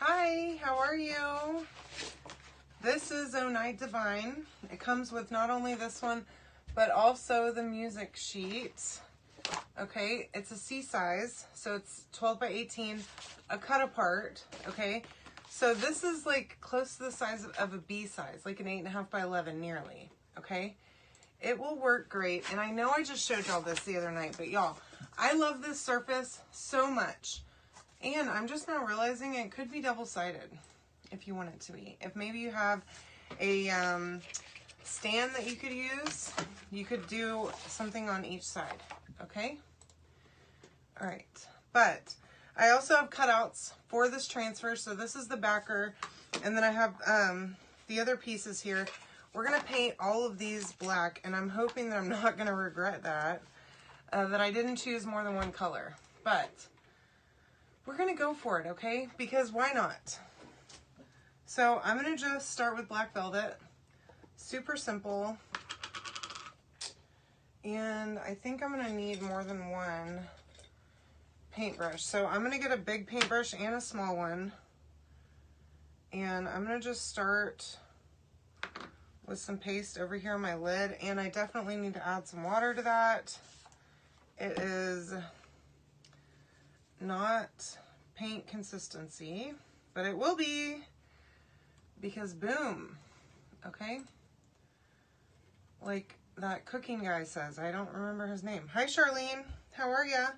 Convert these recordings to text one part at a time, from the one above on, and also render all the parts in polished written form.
Hi, how are you? This is O Night Divine. It comes with not only this one, but also the music sheet. Okay, it's a C size, so it's 12 by 18, a cut apart, okay? So this is like close to the size of a B size, like an 8.5 by 11 nearly, okay? It will work great, and I know I just showed y'all this the other night, but y'all, I love this surface so much. And I'm just now realizing it could be double-sided if you want it to be. If maybe you have a stand that you could use, you could do something on each side, okay? All right, but I also have cutouts for this transfer. So this is the backer, and then I have the other pieces here. We're gonna paint all of these black, and I'm hoping that I'm not gonna regret that, that I didn't choose more than one color, but we're gonna go for it, okay? Because why not? So I'm gonna just start with black velvet, super simple. And I think I'm gonna need more than one paintbrush. So I'm gonna get a big paintbrush and a small one. And I'm gonna just start with some paste over here on my lid. And I definitely need to add some water to that. It is not paint consistency, but it will be, because boom, okay? Like that cooking guy says, I don't remember his name. Hi Charlene, how are ya?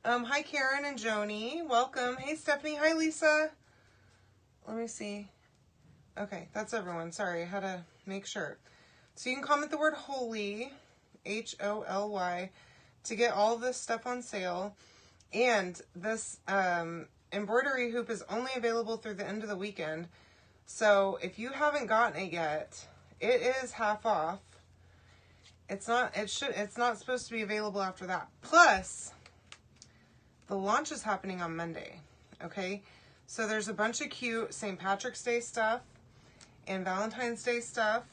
Hi Karen and Joni, welcome. Hey Stephanie, hi Lisa. Let me see. Okay, that's everyone. Sorry, I had to make sure. So you can comment the word holy, H-O-L-Y, to get all of this stuff on sale. And this embroidery hoop is only available through the end of the weekend. So if you haven't gotten it yet, it is half off. It's not supposed to be available after that. Plus, the launch is happening on Monday. Okay? So there's a bunch of cute St. Patrick's Day stuff and Valentine's Day stuff,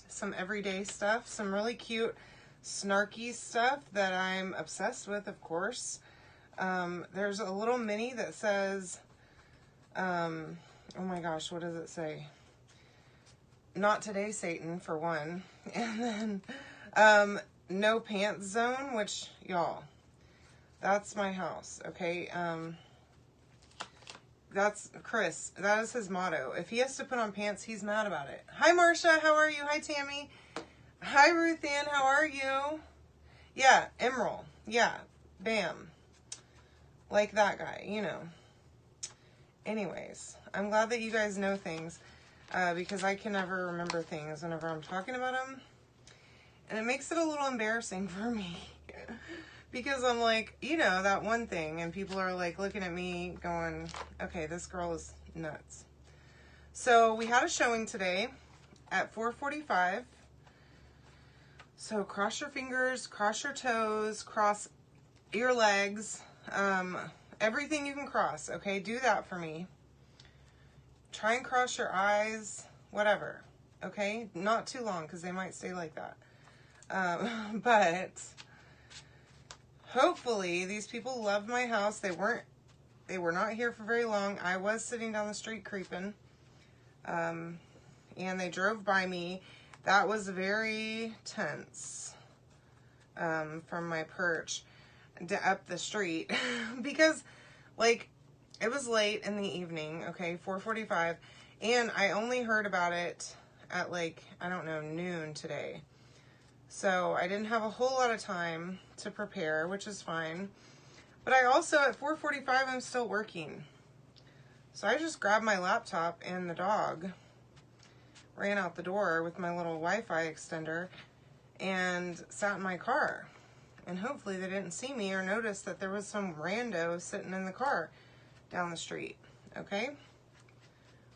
some everyday stuff, some really cute snarky stuff that I'm obsessed with, of course. There's a little mini that says, oh my gosh, what does it say? Not today, Satan, for one. And then, no pants zone, which, y'all, that's my house, okay? That's Chris. That is his motto. If he has to put on pants, he's mad about it. Hi, Marcia. How are you? Hi, Tammy. Hi, Ruth Ann. How are you? Yeah, Emerald. Yeah, bam. Like that guy, you know. Anyways, I'm glad that you guys know things, because I can never remember things whenever I'm talking about them. And it makes it a little embarrassing for me. Because I'm like, you know, that one thing, and people are like looking at me going, okay, this girl is nuts. So we had a showing today at 4:45. So cross your fingers, cross your toes, cross your legs, everything you can cross, okay? Do that for me. Try and cross your eyes, whatever, okay? Not too long, because they might stay like that. But hopefully these people loved my house. They were not here for very long. I was sitting down the street creeping, and they drove by me. That was very tense, from my perch up the street, because like it was late in the evening, okay, 4:45, and I only heard about it at like, I don't know, noon today. So I didn't have a whole lot of time to prepare, which is fine. But I also, at 4:45, I'm still working. So I just grabbed my laptop, and the dog ran out the door with my little Wi-Fi extender and sat in my car. And hopefully they didn't see me or notice that there was some rando sitting in the car down the street, okay?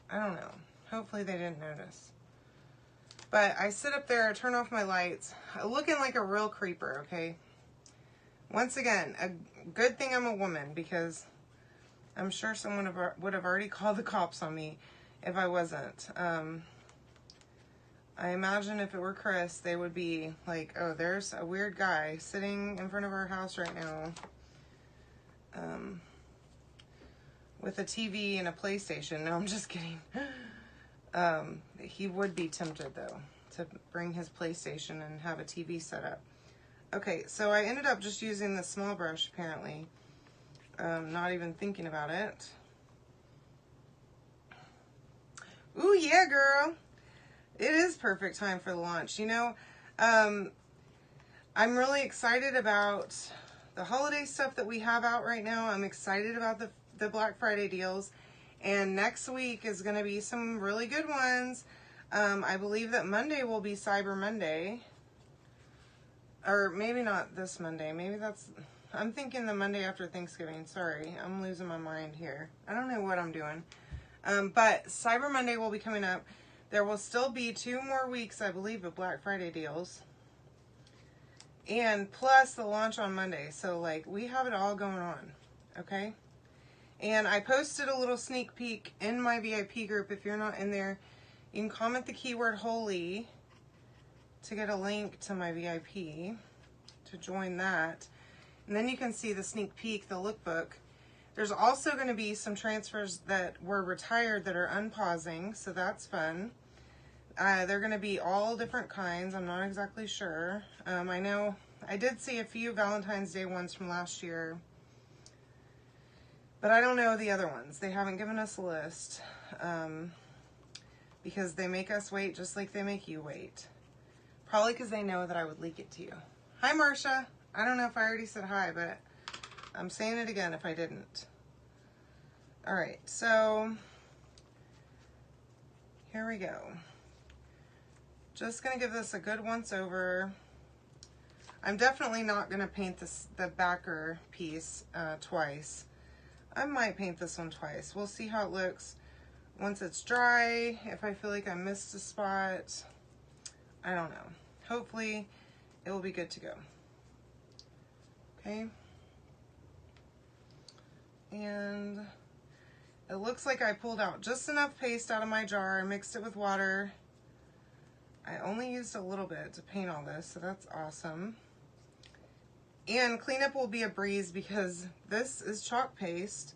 I don't know. Hopefully they didn't notice. But I sit up there, turn off my lights, looking like a real creeper, okay? Once again, a good thing I'm a woman, because I'm sure someone would have already called the cops on me if I wasn't. I imagine if it were Chris, they would be like, oh, there's a weird guy sitting in front of our house right now. with a TV and a PlayStation. No, I'm just kidding. He would be tempted though to bring his PlayStation and have a TV set up. Okay, so I ended up just using the small brush apparently. Not even thinking about it. Ooh, yeah, girl. It is perfect time for the launch. You know, I'm really excited about the holiday stuff that we have out right now. I'm excited about the Black Friday deals. And next week is going to be some really good ones. I believe that Monday will be Cyber Monday. Or maybe not this Monday. Maybe that's... I'm thinking the Monday after Thanksgiving. Sorry, I'm losing my mind here. I don't know what I'm doing. But Cyber Monday will be coming up. There will still be 2 more weeks, I believe, of Black Friday deals. And plus the launch on Monday. So, like, we have it all going on. Okay? And I posted a little sneak peek in my VIP group. If you're not in there, you can comment the keyword holy to get a link to my VIP to join that. And then you can see the sneak peek, the lookbook. There's also going to be some transfers that were retired that are unpausing, so that's fun. They're going to be all different kinds. I'm not exactly sure. I know I did see a few Valentine's Day ones from last year, but I don't know the other ones. They haven't given us a list because they make us wait just like they make you wait. Probably because they know that I would leak it to you. Hi, Marcia. I don't know if I already said hi, but I'm saying it again if I didn't. All right, so here we go. Just gonna give this a good once over. I'm definitely not gonna paint the backer piece twice. I might paint this one twice. We'll see how it looks once it's dry. If I feel like I missed a spot, I don't know. Hopefully it will be good to go. Okay. And it looks like I pulled out just enough paste out of my jar. I mixed it with water. I only used a little bit to paint all this, so that's awesome. And cleanup will be a breeze because this is chalk paste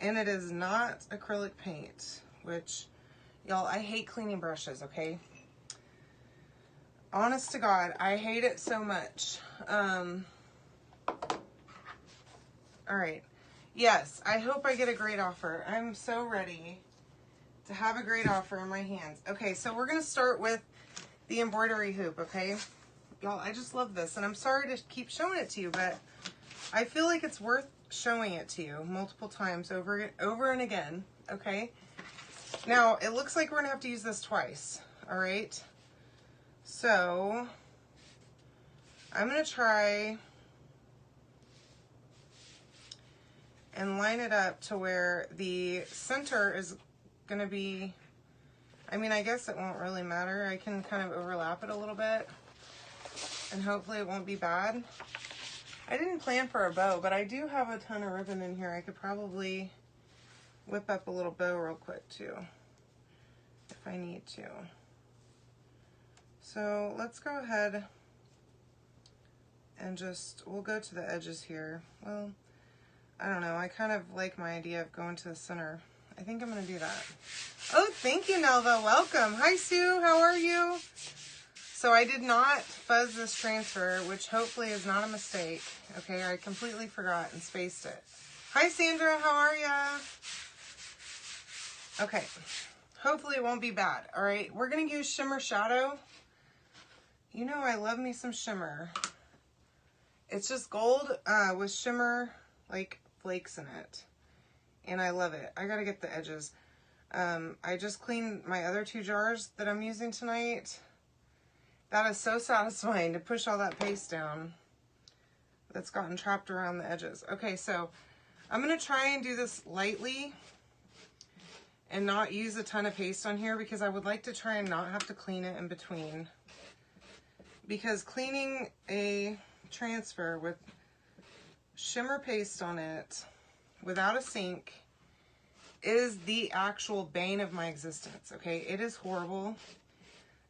and it is not acrylic paint, which, y'all, I hate cleaning brushes, okay? Honest to God, I hate it so much. All right. Yes, I hope I get a great offer. I'm so ready to have a great offer in my hands. Okay, so we're going to start with the embroidery hoop, okay? Y'all, I just love this, and I'm sorry to keep showing it to you, but I feel like it's worth showing it to you multiple times over and again, okay? Now, it looks like we're going to have to use this twice, all right? So, I'm going to try and line it up to where the center is going to be, I mean, I guess it won't really matter. I can kind of overlap it a little bit and hopefully it won't be bad. I didn't plan for a bow, but I do have a ton of ribbon in here. I could probably whip up a little bow real quick too, if I need to. So let's go ahead and we'll go to the edges here. Well, I don't know. I kind of like my idea of going to the center. I think I'm going to do that. Oh, thank you, Nelva. Welcome. Hi, Sue. How are you? So I did not fuzz this transfer, which hopefully is not a mistake. Okay, I completely forgot and spaced it. Hi, Sandra. How are ya? Okay. Hopefully it won't be bad. All right, we're going to use Shimmer Shadow. You know I love me some shimmer. It's just gold with shimmer, like, flakes in it. And I love it. I gotta get the edges. I just cleaned my other 2 jars that I'm using tonight. That is so satisfying to push all that paste down that's gotten trapped around the edges. Okay, so I'm gonna try and do this lightly and not use a ton of paste on here because I would like to try and not have to clean it in between. Because cleaning a transfer with shimmer paste on it without a sink is the actual bane of my existence, okay? It is horrible.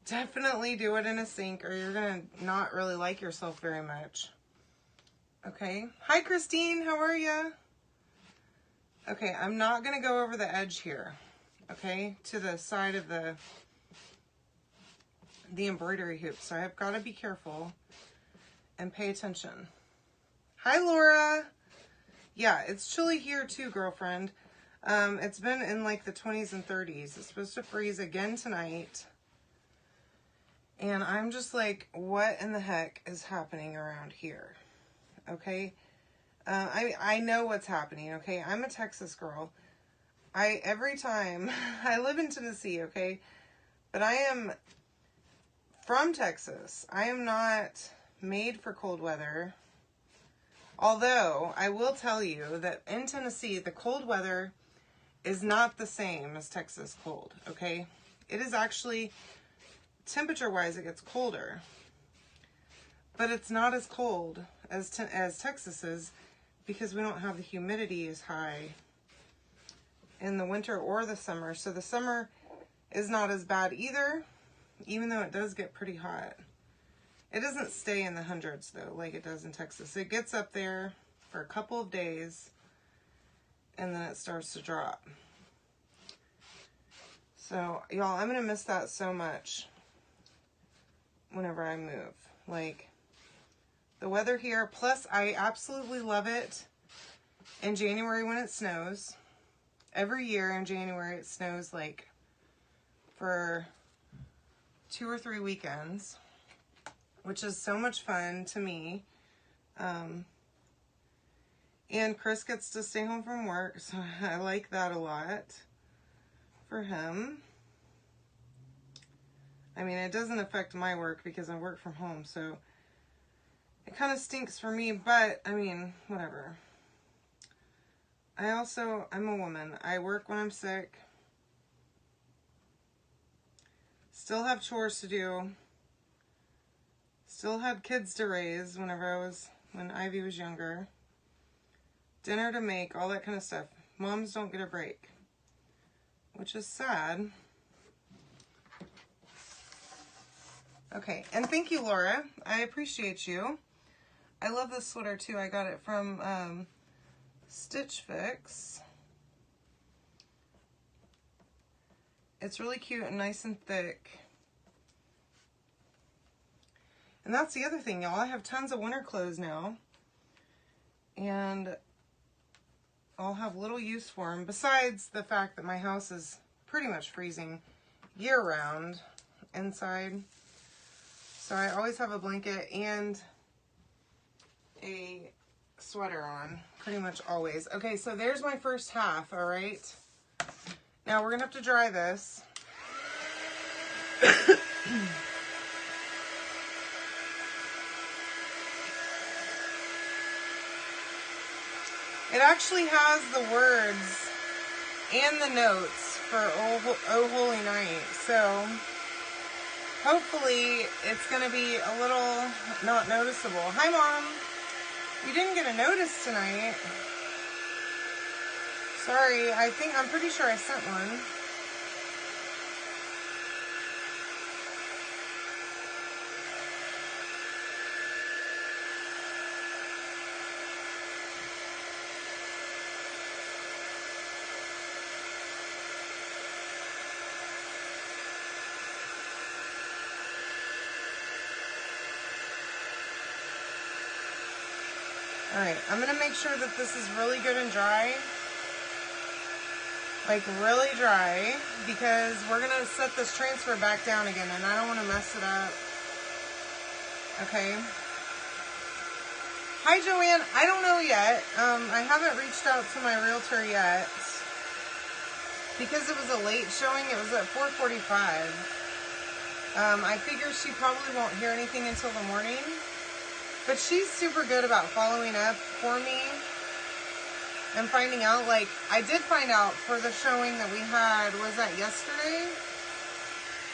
Definitely do it in a sink or you're gonna not really like yourself very much. Okay? Hi, Christine. How are ya? Okay, I'm not going to go over the edge here, okay, to the side of the embroidery hoop. So I've got to be careful and pay attention. Hi, Laura. Yeah, it's chilly here too, girlfriend. It's been in like the 20s and 30s. It's supposed to freeze again tonight. And I'm just like, what in the heck is happening around here? Okay. I know what's happening. Okay. I'm a Texas girl. Every time I live in Tennessee. Okay. But I am from Texas. I am not made for cold weather. Although I will tell you that in Tennessee, the cold weather is not the same as Texas cold. Okay. It is actually, temperature-wise, it gets colder, but it's not as cold as Texas is because we don't have the humidity as high in the winter or the summer. So the summer is not as bad either, even though it does get pretty hot. It doesn't stay in the hundreds though, like it does in Texas. It gets up there for a couple of days and then it starts to drop. So y'all, I'm gonna miss that so much whenever I move. Like the weather here, plus I absolutely love it in January when it snows. Every year in January it snows like for 2 or 3 weekends, which is so much fun to me. And Chris gets to stay home from work, so I like that a lot for him. I mean, it doesn't affect my work because I work from home, so it kind of stinks for me, but I mean, whatever. I'm a woman. I work when I'm sick. Still have chores to do. Still had kids to raise when Ivy was younger. Dinner to make, all that kind of stuff. Moms don't get a break, which is sad. Okay, and thank you, Laura. I appreciate you. I love this sweater too. I got it from Stitch Fix. It's really cute and nice and thick. And that's the other thing, y'all. I have tons of winter clothes now. And I'll have little use for them, besides the fact that my house is pretty much freezing year-round inside. So I always have a blanket and a sweater on, pretty much always. Okay, so there's my first half, all right? Now we're going to have to dry this. It actually has the words and the notes for Oh Holy Night, so hopefully it's going to be a little not noticeable. Hi, Mom. You didn't get a notice tonight. Sorry, I'm pretty sure I sent one. Alright, I'm going to make sure that this is really good and dry. Like really dry, because we're going to set this transfer back down again and I don't want to mess it up. Okay. Hi, Joanne. I don't know yet. I haven't reached out to my realtor yet. Because it was a late showing, it was at 4:45. I figure she probably won't hear anything until the morning. But she's super good about following up for me and finding out. Like, I did find out for the showing that we had, was that yesterday?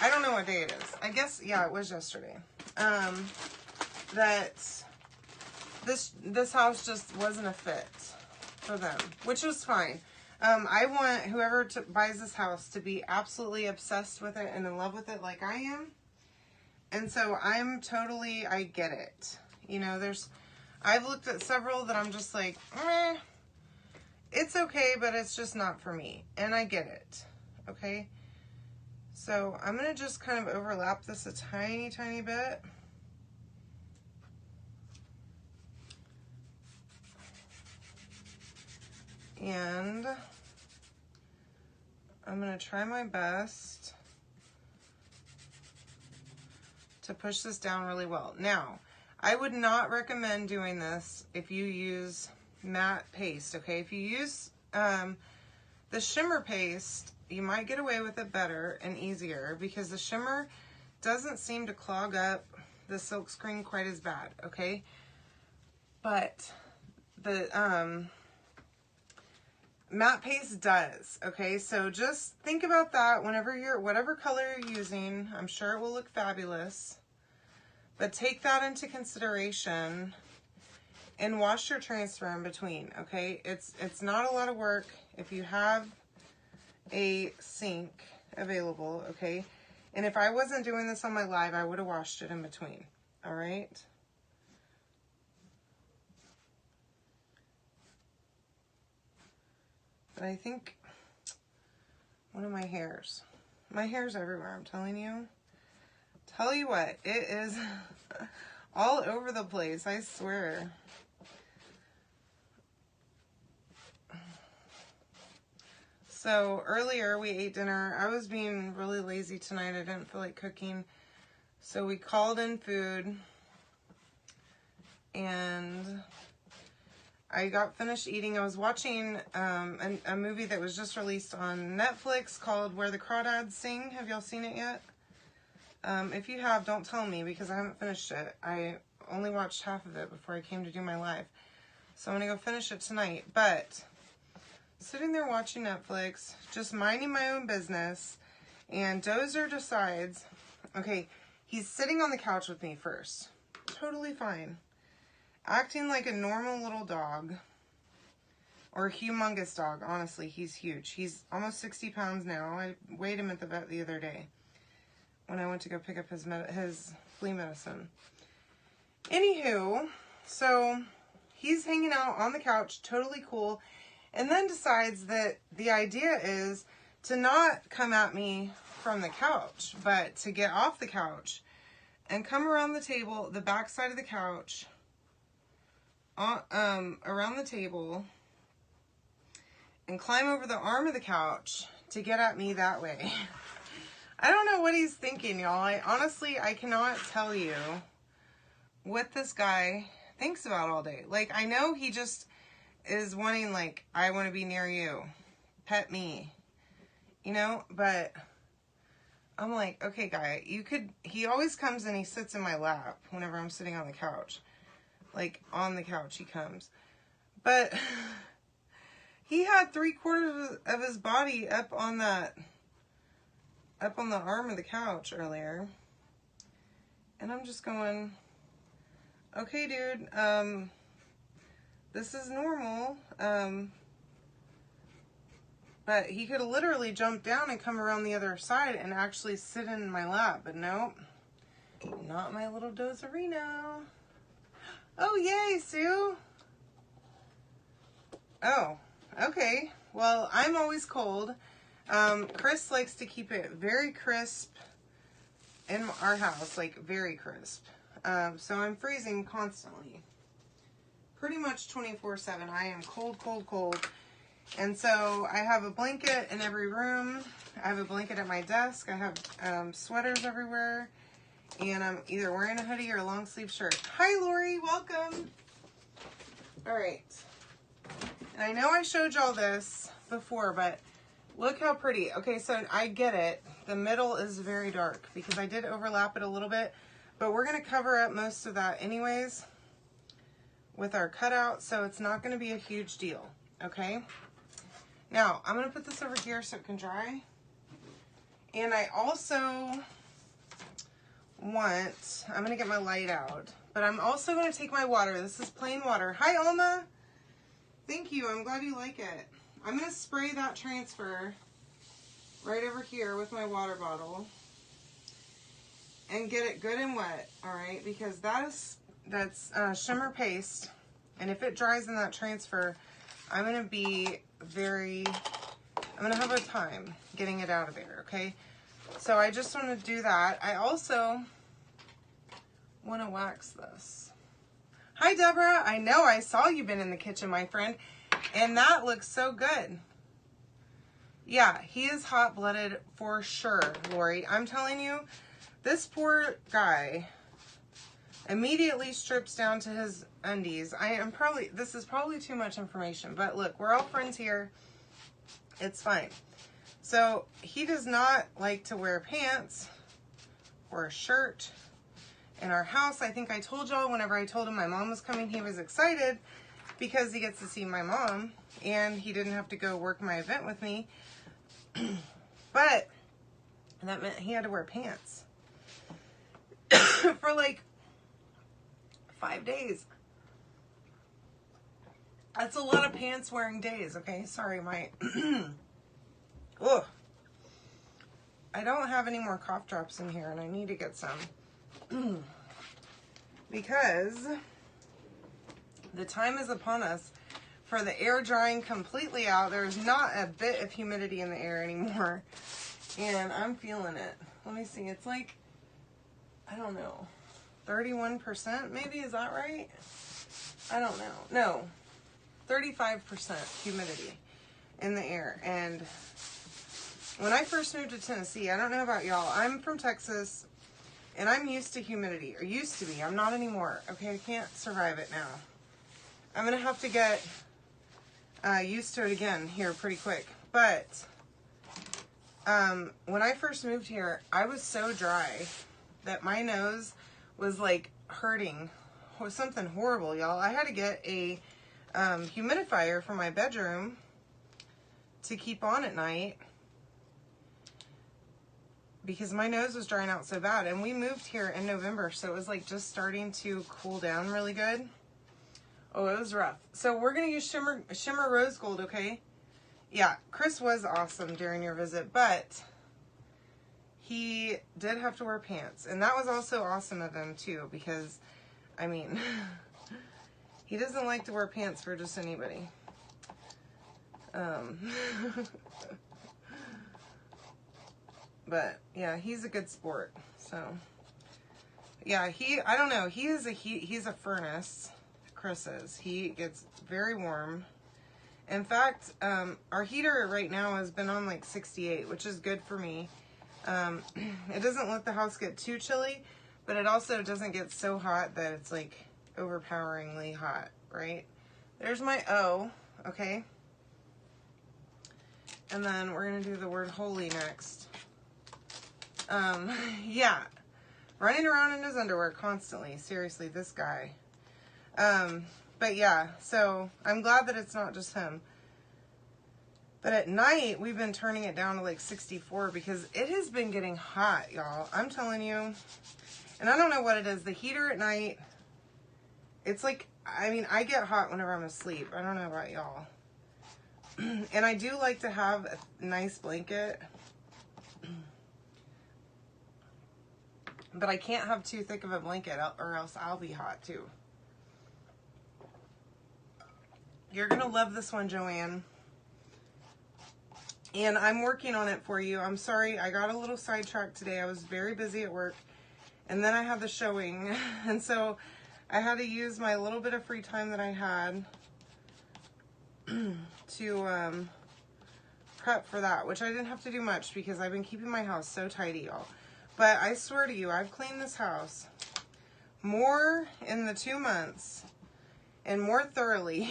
I don't know what day it is. I guess, yeah, it was yesterday. That this house just wasn't a fit for them, which was fine. I want whoever buys this house to be absolutely obsessed with it and in love with it like I am. And so I get it. You know, I've looked at several that I'm just like, meh. it's okay, but it's just not for me. And I get it, okay? So I'm gonna just kind of overlap this a tiny, tiny bit. And I'm gonna try my best to push this down really well. Now, I would not recommend doing this if you use matte paste, okay? If you use the shimmer paste, you might get away with it better and easier because the shimmer doesn't seem to clog up the silk screen quite as bad, okay? But the matte paste does, okay? So just think about that whenever whatever color you're using. I'm sure it will look fabulous, but take that into consideration and wash your transfer in between, okay? It's not a lot of work if you have a sink available, okay? And if I wasn't doing this on my live, I would have washed it in between, all right? But I think one of my hair's everywhere, I'm telling you. Tell you what, it is all over the place, I swear. So earlier we ate dinner. I was being really lazy tonight. I didn't feel like cooking. So we called in food and I got finished eating. I was watching a movie that was just released on Netflix called Where the Crawdads Sing. Have y'all seen it yet? If you have, don't tell me because I haven't finished it. I only watched half of it before I came to do my live. So I'm going to go finish it tonight. But sitting there watching Netflix, just minding my own business, and Dozer decides, okay, he's sitting on the couch with me first. Totally fine. Acting like a normal little dog. Or a humongous dog. Honestly, he's huge. He's almost 60 pounds now. I weighed him at the vet the other day when I went to go pick up his flea medicine. Anywho, so he's hanging out on the couch, totally cool, and then decides that the idea is to not come at me from the couch, but to get off the couch and come around the table, the back side of the couch, around the table, and climb over the arm of the couch to get at me that way. I don't know what he's thinking, y'all. I cannot tell you what this guy thinks about all day. Like, I know he just is wanting, like, I want to be near you. Pet me. You know? But I'm like, okay, guy, he always comes and he sits in my lap whenever I'm sitting on the couch. Like, on the couch he comes. But he had 3/4 of his body up on the arm of the couch earlier. And I'm just going, okay, dude, this is normal. But he could have literally jumped down and come around the other side and actually sit in my lap. But nope, not my little Dozerino. Oh, yay, Sue. Oh, okay. Well, I'm always cold. Chris likes to keep it very crisp in our house, like very crisp. So I'm freezing constantly. Pretty much 24/7. I am cold, cold, cold. And so I have a blanket in every room. I have a blanket at my desk. I have sweaters everywhere. And I'm either wearing a hoodie or a long sleeve shirt. Hi, Lori. Welcome. All right. And I know I showed y'all this before, but look how pretty. Okay, so I get it. The middle is very dark because I did overlap it a little bit. But we're going to cover up most of that anyways with our cutout. So it's not going to be a huge deal. Okay. Now, I'm going to put this over here so it can dry. And I also I'm going to get my light out. But I'm also going to take my water. This is plain water. Hi, Alma. Thank you. I'm glad you like it. I'm going to spray that transfer right over here with my water bottle and get it good and wet, all right? Because that's shimmer paste, and if it dries in that transfer, I'm going to be I'm going to have a time getting it out of there, okay? So I just want to do that. I also want to wax this. Hi, Deborah. I know I saw you been in the kitchen, my friend, and that looks so good. Yeah, he is hot-blooded for sure, Lori. I'm telling you, this poor guy immediately strips down to his undies. This is probably too much information, but look, we're all friends here. It's fine. So he does not like to wear pants or a shirt in our house. I think I told y'all whenever I told him my mom was coming, he was excited because he gets to see my mom and he didn't have to go work my event with me. But that meant he had to wear pants for like 5 days. That's a lot of pants wearing days, okay? Sorry, my... Ugh. I don't have any more cough drops in here, and I need to get some. Because the time is upon us for the air drying completely out. There's not a bit of humidity in the air anymore. And I'm feeling it. Let me see. It's like, I don't know, 31% maybe? Is that right? I don't know. No, 35% humidity in the air. And when I first moved to Tennessee, I don't know about y'all, I'm from Texas and I'm used to humidity, or used to be. I'm not anymore. Okay, I can't survive it now. I'm gonna have to get used to it again here pretty quick. But when I first moved here, I was so dry that my nose was like hurting. It was something horrible, y'all. I had to get a humidifier for my bedroom to keep on at night because my nose was drying out so bad. And we moved here in November, so it was like just starting to cool down really good. Oh, it was rough. So we're going to use Shimmer Rose Gold, okay? Yeah, Chris was awesome during your visit, but he did have to wear pants. And that was also awesome of him, too, because, I mean, he doesn't like to wear pants for just anybody. But, yeah, he's a good sport, so. Yeah, I don't know, he's a furnace, Chris is. He gets very warm. In fact, our heater right now has been on like 68, which is good for me. It doesn't let the house get too chilly, but it also doesn't get so hot that it's like overpoweringly hot, right? There's my O, okay? And then we're gonna do the word holy next. Yeah, running around in his underwear constantly. Seriously, this guy. But yeah, so I'm glad that it's not just him. But at night, we've been turning it down to like 64 because it has been getting hot, y'all. I'm telling you. And I don't know what it is. The heater at night, it's like, I mean, I get hot whenever I'm asleep. I don't know about y'all. And I do like to have a nice blanket. But I can't have too thick of a blanket or else I'll be hot too. You're going to love this one, Joanne. And I'm working on it for you. I'm sorry, I got a little sidetracked today. I was very busy at work. And then I had the showing. And so I had to use my little bit of free time that I had to prep for that. Which I didn't have to do much because I've been keeping my house so tidy, y'all. But I swear to you, I've cleaned this house more in the 2 months and more thoroughly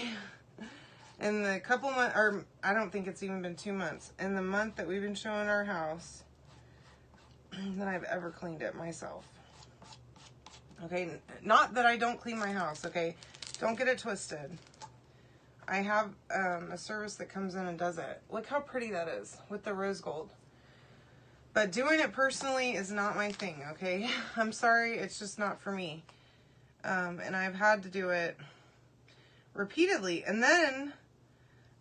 in the couple months, or I don't think it's even been 2 months, in the month that we've been showing our house than I've ever cleaned it myself. Okay, not that I don't clean my house, okay? Don't get it twisted. I have a service that comes in and does it. Look how pretty that is with the rose gold. But doing it personally is not my thing, okay? I'm sorry, it's just not for me. And I've had to do it repeatedly. And then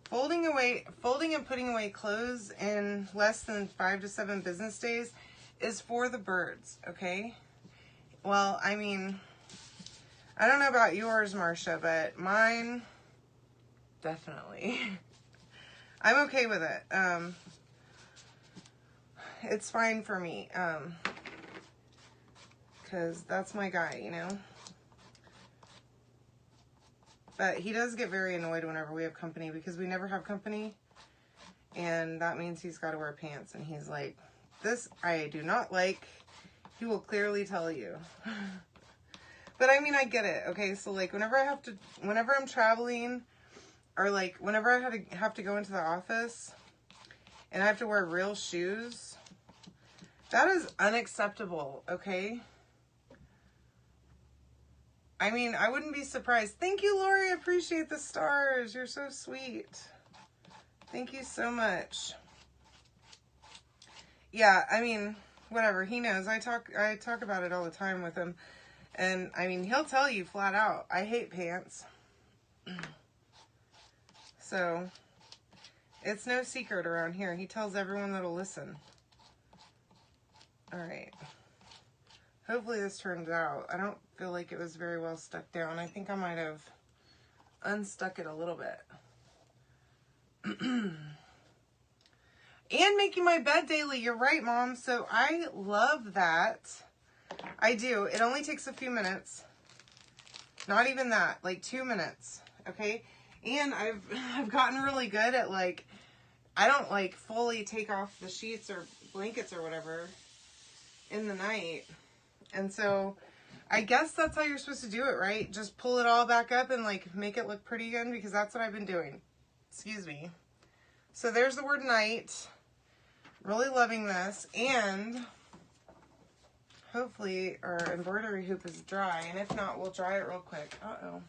folding and putting away clothes in less than 5 to 7 business days is for the birds, okay? Well, I mean, I don't know about yours, Marcia, but mine, definitely. I'm okay with it. It's fine for me. Because that's my guy, you know? But he does get very annoyed whenever we have company because we never have company. And that means he's got to wear pants. And he's like, this I do not like. He will clearly tell you. But I mean, I get it. Okay, so like whenever I'm traveling, or like whenever I have to go into the office and I have to wear real shoes, that is unacceptable, okay? I mean, I wouldn't be surprised. Thank you, Lori. I appreciate the stars. You're so sweet. Thank you so much. Yeah, I mean, whatever. He knows. I talk about it all the time with him. And, I mean, he'll tell you flat out, I hate pants. So, it's no secret around here. He tells everyone that'll listen. Alright. Hopefully this turns out. I don't feel like it was very well stuck down. I think I might have unstuck it a little bit. And making my bed daily. You're right, Mom. So I love that. I do. It only takes a few minutes. Not even that. Like 2 minutes. Okay? And I've gotten really good at like, I don't like fully take off the sheets or blankets or whatever in the night. And so I guess that's how you're supposed to do it, right? Just pull it all back up and like make it look pretty again, because that's what I've been doing. Excuse me. So there's the word night. Really loving this. And hopefully our embroidery hoop is dry. And if not, we'll dry it real quick. Uh-oh.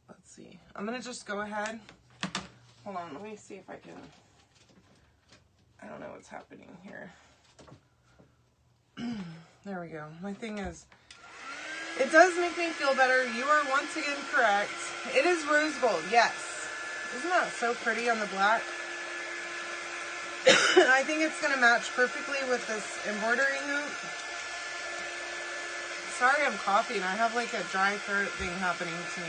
Let's see. I'm going to just go ahead. Hold on. Let me see if I can. I don't know what's happening here. There we go. My thing is, it does make me feel better. You are once again correct. It is rose gold. Yes. Isn't that so pretty on the black? I think it's going to match perfectly with this embroidery hoop. Sorry I'm coughing. I have like a dry throat thing happening to me.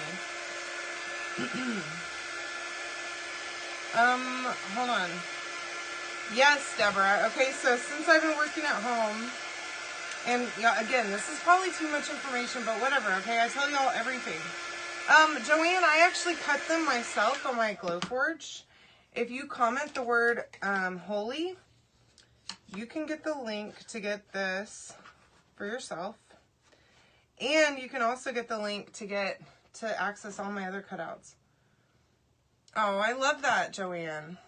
Hold on. Yes, Deborah. Okay, so since I've been working at home, and yeah, again, this is probably too much information, but whatever, okay? I tell y'all everything. Joanne, I actually cut them myself on my Glowforge. If you comment the word holy, you can get the link to get this for yourself. And you can also get the link to access all my other cutouts. Oh, I love that, Joanne.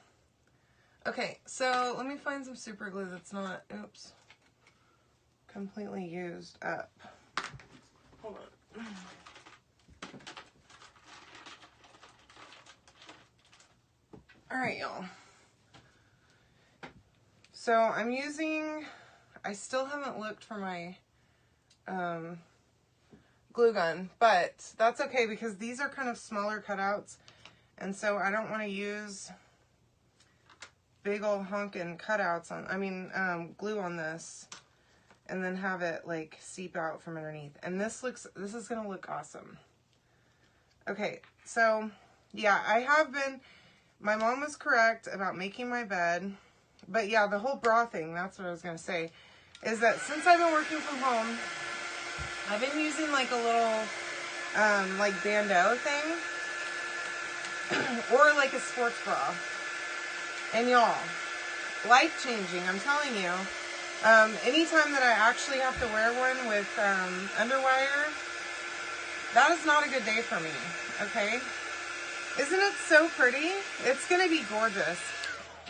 Okay, so let me find some super glue that's not, oops, completely used up. Hold on. All right, y'all. So I'm using, I still haven't looked for my glue gun, but that's okay because these are kind of smaller cutouts. And so I don't want to use big old honkin' cutouts on, glue on this and then have it like seep out from underneath. And this is going to look awesome. Okay, so yeah, my mom was correct about making my bed. But yeah, the whole bra thing, that's what I was going to say, is that since I've been working from home, I've been using like a little, like bandeau thing, or like a sports bra. And y'all, life-changing, I'm telling you. Anytime that I actually have to wear one with underwire, that is not a good day for me, okay? Isn't it so pretty? It's going to be gorgeous.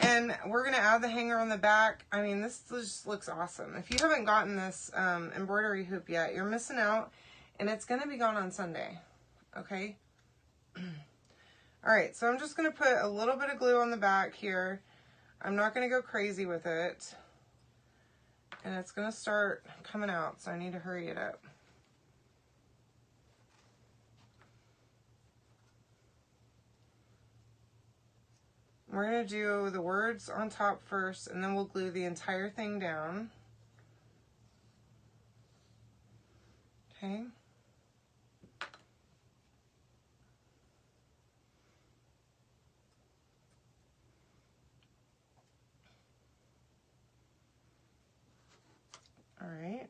And we're going to add the hanger on the back. I mean, this just looks awesome. If you haven't gotten this embroidery hoop yet, you're missing out. And it's going to be gone on Sunday. Okay? Alright, so I'm just going to put a little bit of glue on the back here. I'm not going to go crazy with it. And it's going to start coming out, so I need to hurry it up. We're going to do the words on top first, and then we'll glue the entire thing down. Okay. All right.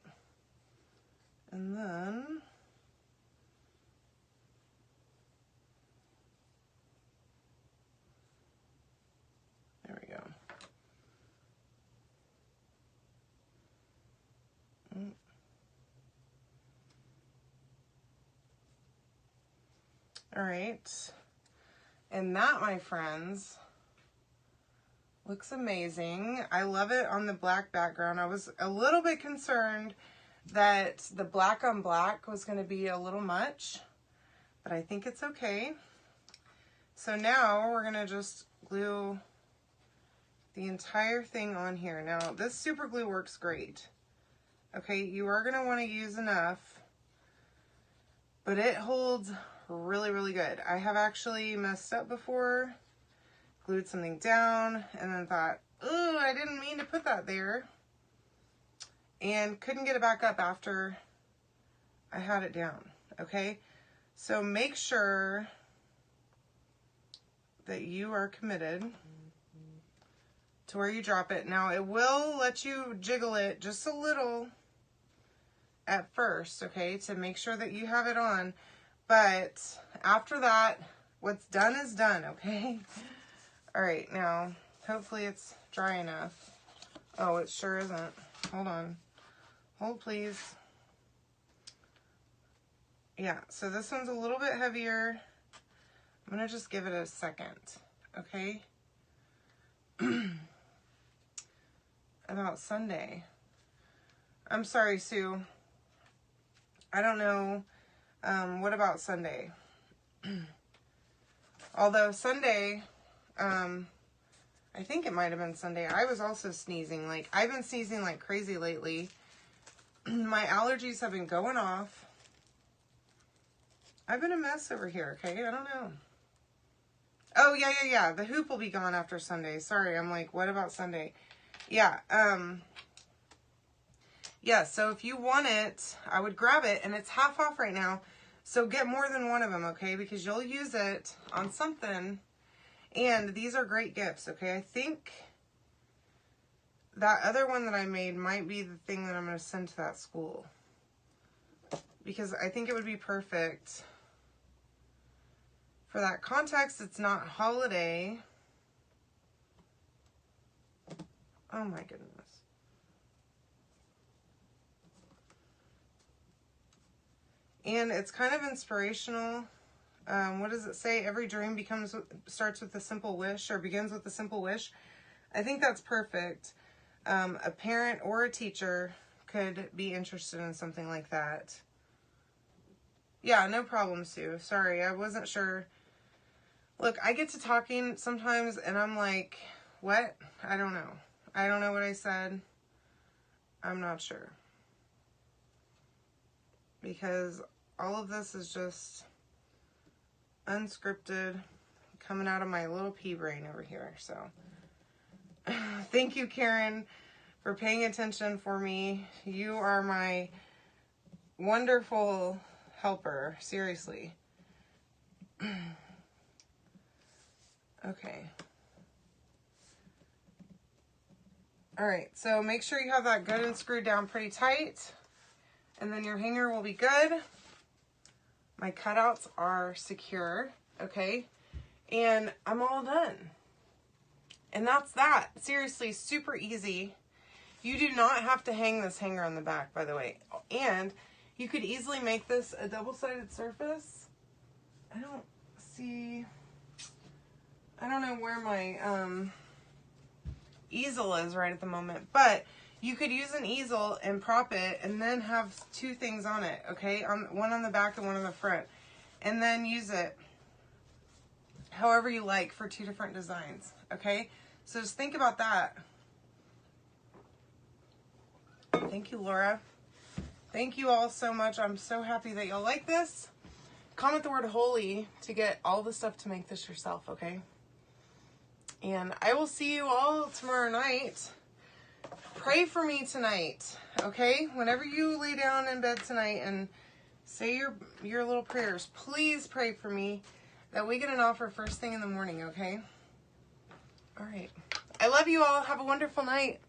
And then there we go. All right. And that, my friends, looks amazing. I love it on the black background. I was a little bit concerned that the black on black was going to be a little much, but I think it's okay. So now we're going to just glue the entire thing on here. Now, this super glue works great. Okay, you are going to want to use enough, but it holds really, really good. I have actually messed up before, glued something down, and then thought, ooh, I didn't mean to put that there, and couldn't get it back up after I had it down, okay? So make sure that you are committed to where you drop it. Now, it will let you jiggle it just a little at first, okay, to make sure that you have it on. But after that, what's done is done, okay? All right, now, hopefully it's dry enough. Oh, it sure isn't. Hold on. Hold, please. Yeah, so this one's a little bit heavier. I'm going to just give it a second, okay? About Sunday. I'm sorry, Sue. I don't know. What about Sunday? Although Sunday, I think it might have been Sunday, I was also sneezing. Like, I've been sneezing like crazy lately. My allergies have been going off. I've been a mess over here, okay? I don't know. Oh, yeah. The hoop will be gone after Sunday. Sorry, I'm like, what about Sunday? Yeah, yeah, so if you want it, I would grab it, and it's half off right now. So get more than one of them, okay? Because you'll use it on something. And these are great gifts, okay? I think that other one that I made might be the thing that I'm going to send to that school. Because I think it would be perfect for that context. It's not holiday. Oh my goodness. And it's kind of inspirational. What does it say? Every dream starts with a simple wish, or begins with a simple wish. I think that's perfect. A parent or a teacher could be interested in something like that. Yeah, no problem, Sue. Sorry, I wasn't sure. Look, I get to talking sometimes and I'm like, what? I don't know. I don't know what I said. I'm not sure. Because all of this is just unscripted, coming out of my little pea brain over here. So thank you, Karen, for paying attention for me. You are my wonderful helper, seriously. Okay. All right, so make sure you have that good and screwed down pretty tight, and then your hanger will be good. My cutouts are secure, okay? And I'm all done. And that's that. Seriously, super easy. You do not have to hang this hanger on the back, by the way. And you could easily make this a double-sided surface. I don't know where my easel is right at the moment, but you could use an easel and prop it and then have two things on it, okay? One on the back and one on the front. And then use it however you like for two different designs, okay? So just think about that. Thank you, Laura. Thank you all so much. I'm so happy that y'all like this. Comment the word holy to get all the stuff to make this yourself, okay? And I will see you all tomorrow night. Pray for me tonight, okay? Whenever you lay down in bed tonight and say your little prayers, please pray for me that we get an offer first thing in the morning, okay? All right. I love you all. Have a wonderful night.